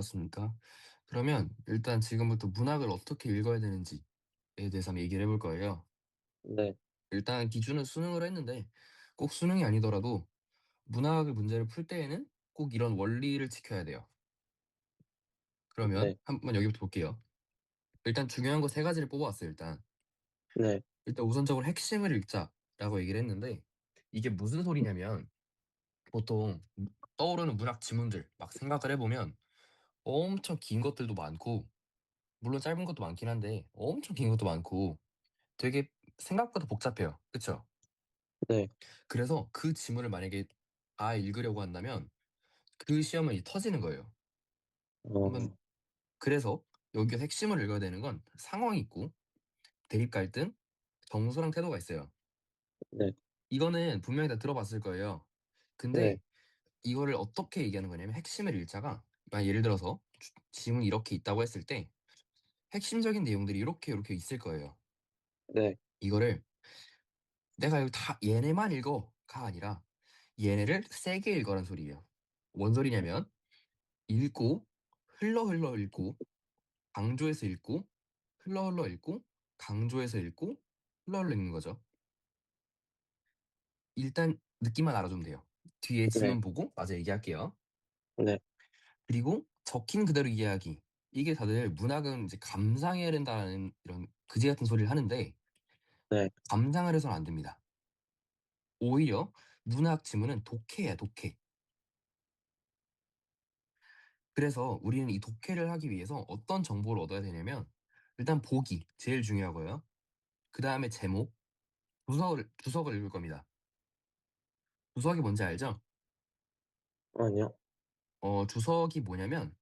반갑습니까? 그러면 일단 지금부터 문학을 어떻게 읽어야 되는지에 대해서 한번 얘기를 해볼 거예요. 네, 일단 기준은 수능으로 했는데 꼭 수능이 아니더라도 문학을 문제를 풀 때에는 꼭 이런 원리를 지켜야 돼요. 그러면 네, 한번 여기부터 볼게요. 일단 중요한 거 세 가지를 뽑아왔어요. 네, 일단 우선적으로 핵심을 읽자라고 얘기를 했는데 이게 무슨 소리냐면 보통 떠오르는 문학 지문들 막 생각을 해보면 엄청 긴 것들도 많고 물론 짧은 것도 많긴 한데 엄청 긴 것도 많고 되게 생각보다 복잡해요. 그쵸? 네, 그래서 그 지문을 만약에 다 읽으려고 한다면 그 시험은 터지는 거예요. 한번 어, 그래서 여기서 핵심을 읽어야 되는 건 상황이 있고 대립 갈등, 정서랑 태도가 있어요. 네, 이거는 분명히 다 들어봤을 거예요. 네, 근데 이거를 어떻게 얘기하는 거냐면 핵심을 읽자가 만약 예를 들어서 지문이 이렇게 있다고 했을 때 핵심적인 내용들이 이렇게 이렇게 있을 거예요. 네, 이거를 내가 여기 다 얘네만 읽어가 아니라 얘네를 세게 읽어란 소리예요. 뭔 소리냐면 읽고 흘러 흘러 읽고 강조해서 읽고 흘러 흘러 읽고 강조해서 읽고 흘러 흘러 읽는 거죠. 일단 느낌만 알아주면 돼요. 뒤에 네, 지문 보고 맞아 얘기할게요. 네, 그리고 적힌 그대로 이해하기. 이게 다들 문학은 이제 감상해야 된다는 이런 그지 같은 소리를 하는데 네, 감상을 해서는 안 됩니다. 오히려 문학 지문은 독해야 독해. 그래서 우리는 이 독해를 하기 위해서 어떤 정보를 얻어야 되냐면 일단 보기 제일 중요하고요. 그 다음에 제목, 주석을 읽을 겁니다. 주석이 뭔지 알죠? 아니요. 주석이 뭐냐면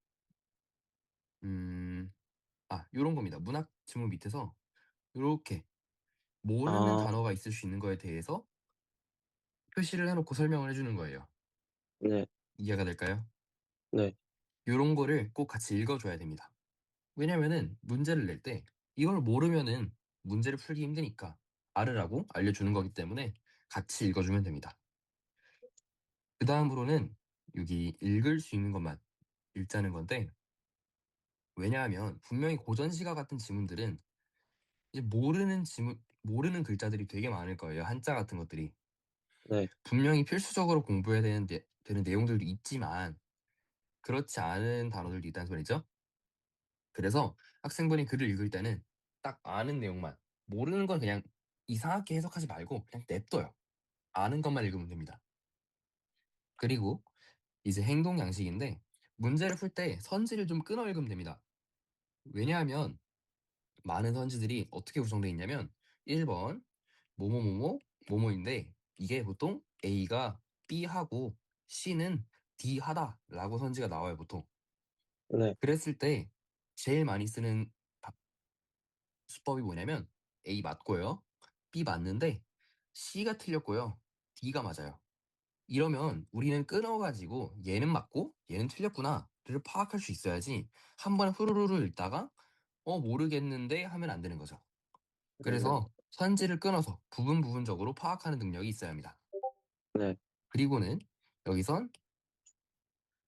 음, 요런 겁니다. 문학 지문 밑에서 이렇게 모르는 아, 단어가 있을 수 있는 거에 대해서 표시를 해놓고 설명을 해주는 거예요. 네, 이해가 될까요? 네, 요런 거를 꼭 같이 읽어줘야 됩니다. 왜냐면은 문제를 낼 때 이걸 모르면은 문제를 풀기 힘드니까 알으라고 알려주는 거기 때문에 같이 읽어주면 됩니다. 그 다음으로는 여기 읽을 수 있는 것만 읽자는 건데 왜냐하면 분명히 고전시가 같은 지문들은 이제 모르는 글자들이 되게 많을 거예요. 한자 같은 것들이. 네, 분명히 필수적으로 공부해야 되는 내용들도 있지만 그렇지 않은 단어들도 있다는 소리죠. 그래서 학생분이 글을 읽을 때는 딱 아는 내용만, 모르는 건 그냥 이상하게 해석하지 말고 그냥 냅둬요. 아는 것만 읽으면 됩니다. 그리고 이제 행동 양식인데 문제를 풀 때 선지를 좀 끊어 읽으면 됩니다. 왜냐하면 많은 선지들이 어떻게 구성되어 있냐면 1번 뭐뭐뭐뭐 뭐뭐인데 이게 보통 A가 B하고 C는 D하다라고 선지가 나와요, 보통. 네, 그랬을 때 제일 많이 쓰는 수법이 뭐냐면 A 맞고요. B 맞는데 C가 틀렸고요. D가 맞아요. 이러면 우리는 끊어가지고 얘는 맞고 얘는 틀렸구나를 파악할 수 있어야지 한 번에 후루루루 읽다가 모르겠는데 하면 안 되는 거죠. 네, 그래서 선지를 끊어서 부분적으로 파악하는 능력이 있어야 합니다. 네, 그리고는 여기선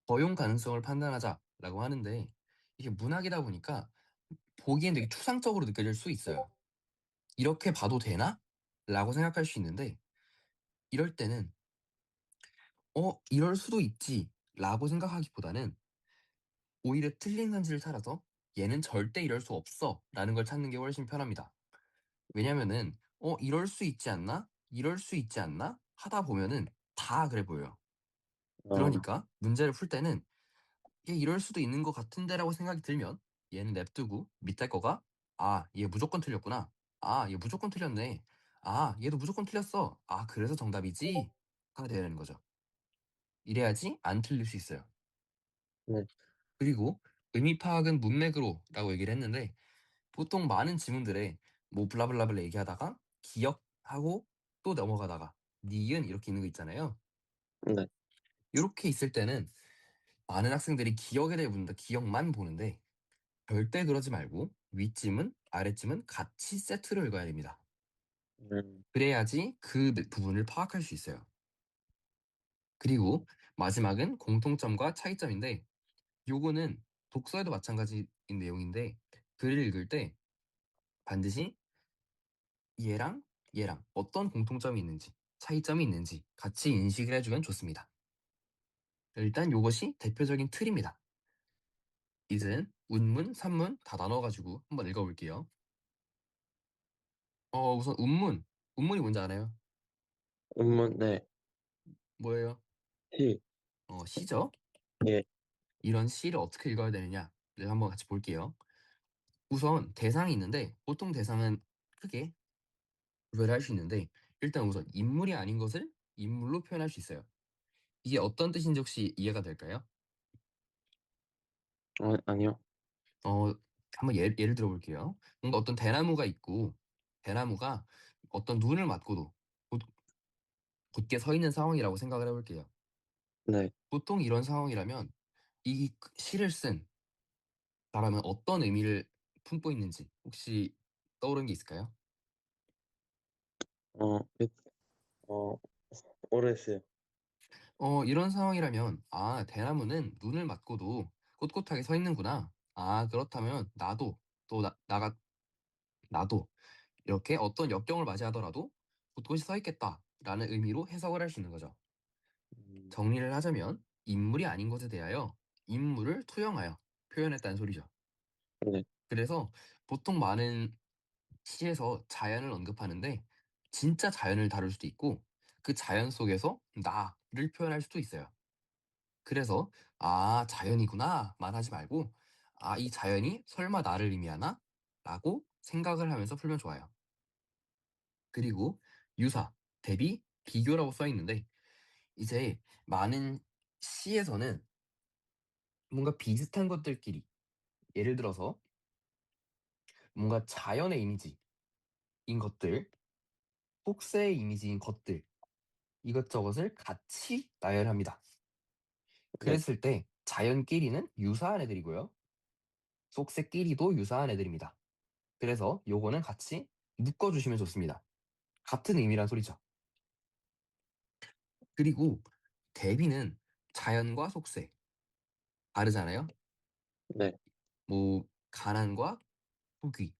허용 가능성을 판단하자라고 하는데 이게 문학이다 보니까 보기엔 되게 추상적으로 느껴질 수 있어요. 이렇게 봐도 되나? 라고 생각할 수 있는데 이럴 때는 이럴 수도 있지 라고 생각하기보다는 오히려 틀린 선지를 찾아서 얘는 절대 이럴 수 없어 라는 걸 찾는 게 훨씬 편합니다. 왜냐면은 이럴 수 있지 않나? 이럴 수 있지 않나? 하다 보면은 다 그래 보여요. 어, 그러니까 문제를 풀 때는 얘 이럴 수도 있는 것 같은데라고 생각이 들면 얘는 냅두고 밑에 거가 얘 무조건 틀렸구나. 얘 무조건 틀렸네. 얘도 무조건 틀렸어. 그래서 정답이지? 가 돼야 되는 거죠. 이래야지 안 틀릴 수 있어요. 네, 그리고 의미 파악은 문맥으로라고 얘기를 했는데 보통 많은 지문들에 뭐 블라블라블 얘기하다가 기억하고 또 넘어가다가 니은 이렇게 있는 거 있잖아요. 네, 이렇게 있을 때는 많은 학생들이 기억에 대해 묻는다 기억만 보는데 절대 그러지 말고 윗짐은 아랫짐은 같이 세트로 읽어야 됩니다. 음, 그래야지 그 부분을 파악할 수 있어요. 그리고 마지막은 공통점과 차이점인데 요거는 독서에도 마찬가지인 내용인데 글을 읽을 때 반드시 얘랑 얘랑 어떤 공통점이 있는지 차이점이 있는지 같이 인식을 해주면 좋습니다. 일단 요것이 대표적인 틀입니다. 이젠 운문, 산문 다 나눠가지고 한번 읽어볼게요. 우선 운문. 운문이 뭔지 알아요? 음문, 네. 뭐예요? 시, 시죠? 예, 이런 시를 어떻게 읽어야 되느냐를 한번 같이 볼게요. 우선 대상이 있는데 보통 대상은 크게 구별을 할 수 있는데 일단 우선 인물이 아닌 것을 인물로 표현할 수 있어요. 이게 어떤 뜻인지 혹시 이해가 될까요? 아니요. 어, 한번 예를 들어 볼게요. 뭔가 어떤 대나무가 있고 대나무가 어떤 눈을 맞고도 곧, 굳게 서 있는 상황이라고 생각을 해볼게요. 네. 보통 이런 상황이라면 이 시를 쓴 사람은 어떤 의미를 품고 있는지 혹시 떠오르는 게 있을까요? 그, 어, 모르겠어요. 이런 상황이라면 대나무는 눈을 맞고도 꼿꼿하게 서 있는구나. 그렇다면 나도 또 나도 이렇게 어떤 역경을 맞이하더라도 곳곳이 서 있겠다라는 의미로 해석을 할 수 있는 거죠. 음, 정리를 하자면 인물이 아닌 것에 대하여 인물을 투영하여 표현했다는 소리죠. 네. 그래서 보통 많은 시에서 자연을 언급하는데 진짜 자연을 다룰 수도 있고 그 자연 속에서 나를 표현할 수도 있어요. 그래서 자연이구나만 하지 말고 이 자연이 설마 나를 의미하나? 라고 생각을 하면서 풀면 좋아요. 그리고 유사, 대비, 비교라고 써 있는데 이제 많은 시에서는 뭔가 비슷한 것들끼리 예를 들어서 뭔가 자연의 이미지인 것들, 속세의 이미지인 것들 이것저것을 같이 나열합니다. 네. 그랬을 때 자연끼리는 유사한 애들이고요. 속세끼리도 유사한 애들입니다. 그래서 요거는 같이 묶어주시면 좋습니다. 같은 의미란 소리죠. 그리고 대비는 자연과 속세 다르잖아요. 네. 뭐 가난과富귀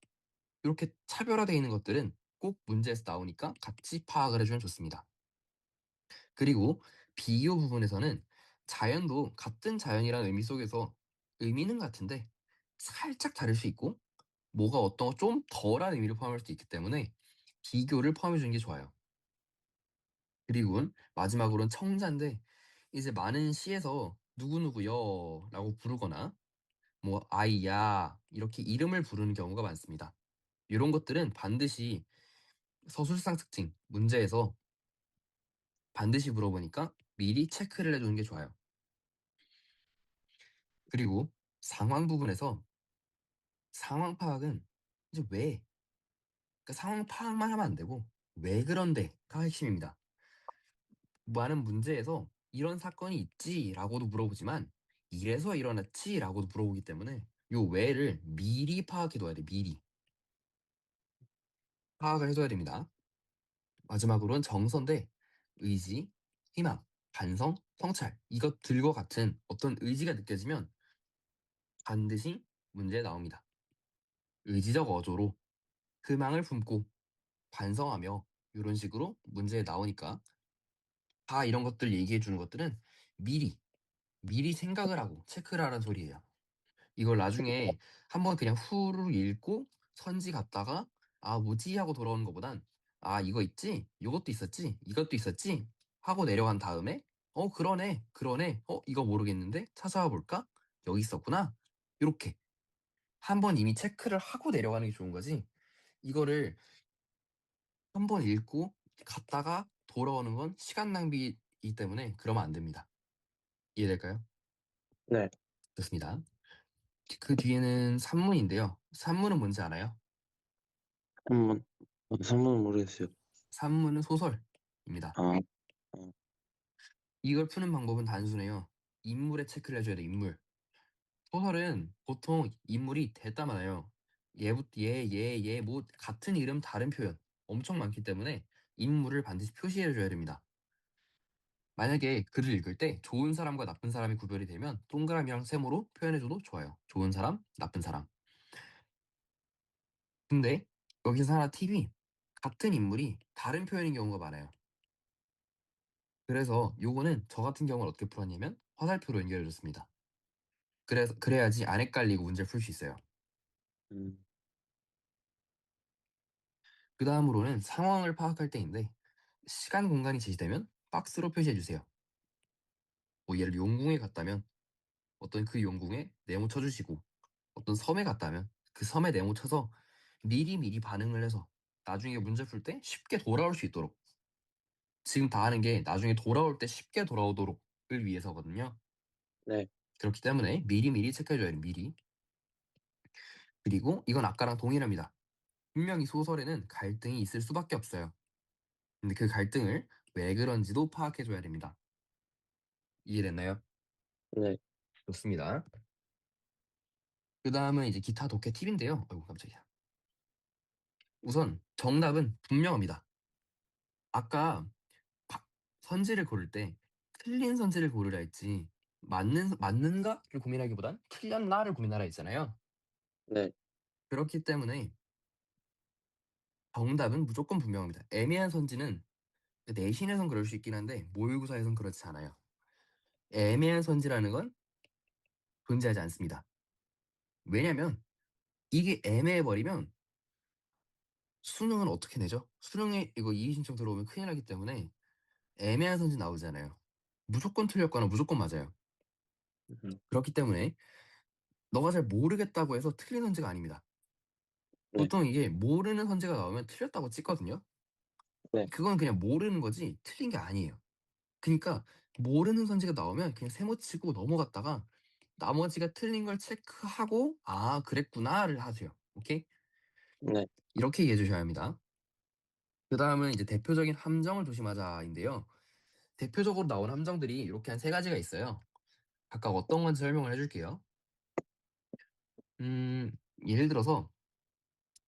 이렇게 차별화되어 있는 것들은 꼭 문제에서 나오니까 같이 파악을 해주면 좋습니다. 그리고 비교 부분에서는 자연도 같은 자연이라는 의미 속에서 의미는 같은데 살짝 다를 수 있고 뭐가 어떤 좀 덜한 의미를 포함할 수도 있기 때문에 비교를 포함해 주는 게 좋아요. 그리고 마지막으로는 청자인데 이제 많은 시에서 누구누구여라고 부르거나 뭐 아이야 이렇게 이름을 부르는 경우가 많습니다. 이런 것들은 반드시 서술상 특징 문제에서 반드시 물어보니까 미리 체크를 해두는 게 좋아요. 그리고 상황 부분에서 상황 파악은 이제 왜, 그러니까 상황 파악만 하면 안 되고 왜 그런데가 핵심입니다. 많은 문제에서 이런 사건이 있지라고도 물어보지만 이래서 일어났지라고도 물어보기 때문에 요 왜를 미리 파악해둬야 돼. 미리 파악을 해둬야 됩니다. 마지막으로는 정서인데 의지, 희망, 반성, 성찰 이것들과 같은 어떤 의지가 느껴지면 반드시 문제에 나옵니다. 의지적 어조로 희망을 품고 반성하며 이런 식으로 문제에 나오니까 다 이런 것들 얘기해 주는 것들은 미리 미리 생각을 하고 체크를 하라는 소리예요. 이걸 나중에 한번 그냥 후루룩 읽고 선지 갔다가 뭐지 하고 돌아오는 것보단 이거 있지? 이것도 있었지? 이것도 있었지? 하고 내려간 다음에 그러네 그러네 이거 모르겠는데 찾아와 볼까? 여기 있었구나. 이렇게 한번 이미 체크를 하고 내려가는 게 좋은 거지. 이거를 한번 읽고 갔다가 돌아오는 건 시간 낭비이기 때문에 그러면 안 됩니다. 이해될까요? 네. 좋습니다. 그 뒤에는 산문인데요. 산문은 뭔지 알아요? 한번, 선문은 모르겠어요. 산문은 소설입니다. 아, 어, 이걸 푸는 방법은 단순해요. 인물에 체크를 해줘야 돼, 인물. 소설은 보통 인물이 대따 많아요. 뭐, 같은 이름, 다른 표현 엄청 많기 때문에 인물을 반드시 표시해줘야 됩니다. 만약에 글을 읽을 때 좋은 사람과 나쁜 사람이 구별이 되면 동그라미랑 세모로 표현해줘도 좋아요. 좋은 사람, 나쁜 사람. 근데 여기서 하나 팁이 같은 인물이 다른 표현인 경우가 많아요. 그래서 요거는 저 같은 경우는 어떻게 풀었냐면 화살표로 연결해줬습니다. 그래야지 안 헷갈리고 문제를 풀 수 있어요. 음, 그 다음으로는 상황을 파악할 때인데 시간 공간이 제시되면 박스로 표시해주세요. 뭐 예를 용궁에 갔다면 어떤 그 용궁에 네모 쳐주시고 어떤 섬에 갔다면 그 섬에 네모 쳐서 미리 반응을 해서 나중에 문제 풀 때 쉽게 돌아올 수 있도록 지금 다 하는 게 나중에 돌아올 때 쉽게 돌아오도록을 위해서거든요. 네, 그렇기 때문에 미리 체크해줘야 돼요. 미리. 그리고 이건 아까랑 동일합니다. 분명히 소설에는 갈등이 있을 수밖에 없어요. 근데 그 갈등을 왜 그런지도 파악해줘야 됩니다. 이해됐나요? 네, 좋습니다. 그 다음은 이제 기타 독해 팁인데요. 아이고 깜짝이야. 우선 정답은 분명합니다. 아까 바- 선지를 고를 때 틀린 선지를 고르라 했지 맞는가를 고민하기보단 틀렸나를 고민하라 했잖아요. 네, 그렇기 때문에 정답은 무조건 분명합니다. 애매한 선지는 내신에선 그럴 수 있긴 한데 모의고사에선 그렇지 않아요. 애매한 선지라는 건 존재하지 않습니다. 왜냐면 이게 애매해버리면 수능은 어떻게 내죠? 수능에 이거 이의 신청 들어오면 큰일 나기 때문에 애매한 선지 나오잖아요. 무조건 틀렸거나 무조건 맞아요. 음, 그렇기 때문에 너가 잘 모르겠다고 해서 틀린 선지가 아닙니다. 네, 보통 이게 모르는 선지가 나오면 틀렸다고 찍거든요. 네, 그건 그냥 모르는 거지 틀린 게 아니에요. 그러니까 모르는 선지가 나오면 그냥 세모치고 넘어갔다가 나머지가 틀린 걸 체크하고 아 그랬구나를 하세요. 오케이? 네, 이렇게 이해해 주셔야 합니다. 그 다음은 이제 대표적인 함정을 조심하자인데요. 대표적으로 나온 함정들이 이렇게 한 세 가지가 있어요. 각각 어떤 건지 설명을 해줄게요. 음, 예를 들어서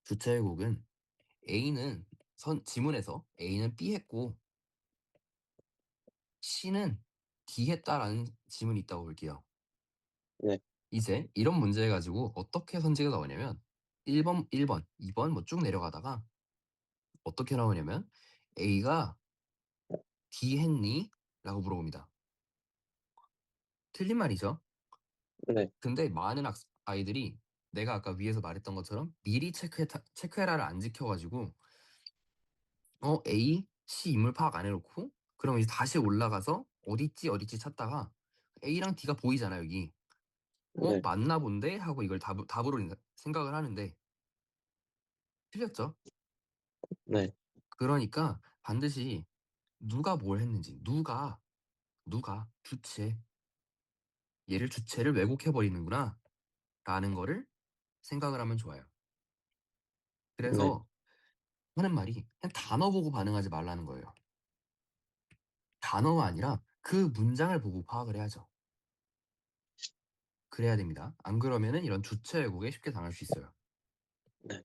주체곡은 A는 지문에서 A는 B 했고 C는 D 했다라는 지문이 있다고 볼게요. 네, 이제 이런 문제 가지고 어떻게 선지가 나오냐면 1번, 1번, 2번 뭐 쭉 내려가다가 어떻게 나오냐면 A가 D 했니? 라고 물어봅니다. 틀린 말이죠. 네, 근데 많은 아이들이 내가 아까 위에서 말했던 것처럼 미리 체크해라를 안 지켜가지고 A, C 인물 파악 안 해놓고 그럼 이제 다시 올라가서 어딨지 찾다가 A랑 D가 보이잖아 여기. 네, 맞나 본데? 하고 이걸 답으로 생각을 하는데 틀렸죠. 네, 그러니까 반드시 누가 뭘 했는지 누가 얘를 주체를 왜곡해 버리는구나 라는 거를 생각을 하면 좋아요. 네, 그래서 하는 말이 그냥 단어 보고 반응하지 말라는 거예요. 단어가 아니라 그 문장을 보고 파악을 해야죠. 그래야 됩니다. 안 그러면은 이런 주체 왜곡에 쉽게 당할 수 있어요. 네,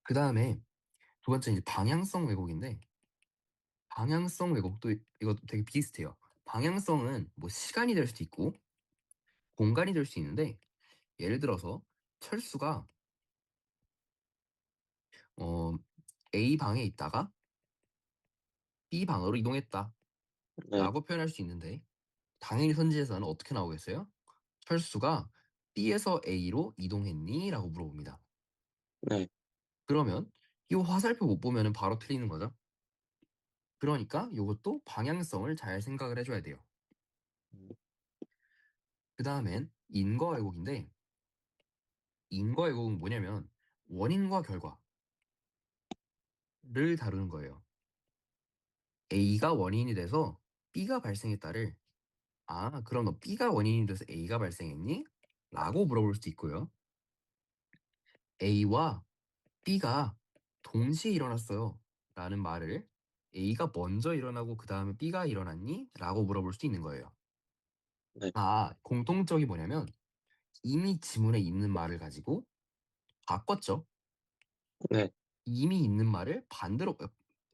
그 다음에 두 번째 이제 방향성 왜곡인데 방향성 왜곡도 이것도 되게 비슷해요. 방향성은 뭐 시간이 될 수도 있고 공간이 될 수 있는데 예를 들어서 철수가 어, A 방에 있다가 B 방으로 이동했다 네, 라고 표현할 수 있는데 당연히 선지에서는 어떻게 나오겠어요? 철수가 B에서 A로 이동했니? 라고 물어봅니다. 네, 그러면 이 화살표 못 보면 바로 틀리는 거죠. 그러니까 이것도 방향성을 잘 생각을 해줘야 돼요. 음, 그 다음엔 인과 왜곡인데 인과 왜곡은 뭐냐면 원인과 결과를 다루는 거예요. A가 원인이 돼서 B가 발생했다를 그럼 너 B가 원인이 돼서 A가 발생했니? 라고 물어볼 수도 있고요. A와 B가 동시에 일어났어요. 라는 말을 A가 먼저 일어나고 그 다음에 B가 일어났니? 라고 물어볼 수도 있는 거예요. 네, 공통적이 뭐냐면 이미 지문에 있는 말을 가지고 바꿨죠. 네, 이미 있는 말을 반대로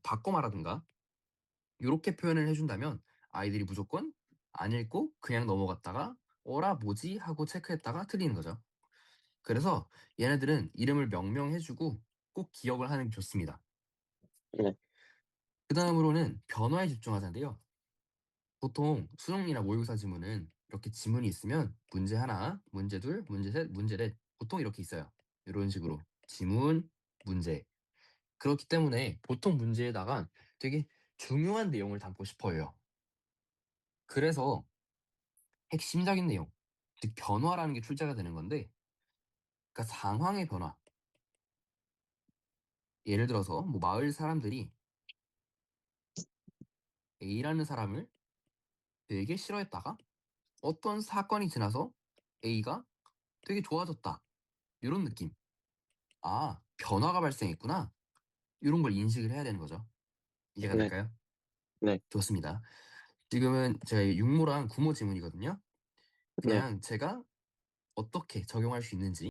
바꿔 말하든가 이렇게 표현을 해준다면 아이들이 무조건 안 읽고 그냥 넘어갔다가 '어라 뭐지?' 하고 체크했다가 틀리는 거죠. 그래서 얘네들은 이름을 명명해 주고 꼭 기억을 하는 게 좋습니다. 네. 그다음으로는 변화에 집중하자인데요. 보통 수능이나 모의고사 지문은 이렇게 지문이 있으면 문제 하나, 문제 둘, 문제 셋, 문제 넷 보통 이렇게 있어요. 요런 식으로 지문, 문제. 그렇기 때문에 보통 문제에다가 되게 중요한 내용을 담고 싶어 해요. 그래서 핵심적인 내용, 즉 변화라는 게 출제가 되는 건데, 그러니까 상황의 변화. 예를 들어서 뭐 마을 사람들이 A라는 사람을 되게 싫어했다가 어떤 사건이 지나서 A가 되게 좋아졌다. 요런 느낌. '아 변화가 발생했구나.' 요런 걸 인식을 해야 되는 거죠. 이해가 네. 될까요? 네. 좋습니다. 지금은 제가 육모랑 구모 지문이거든요. 네. 그냥 제가 어떻게 적용할 수 있는지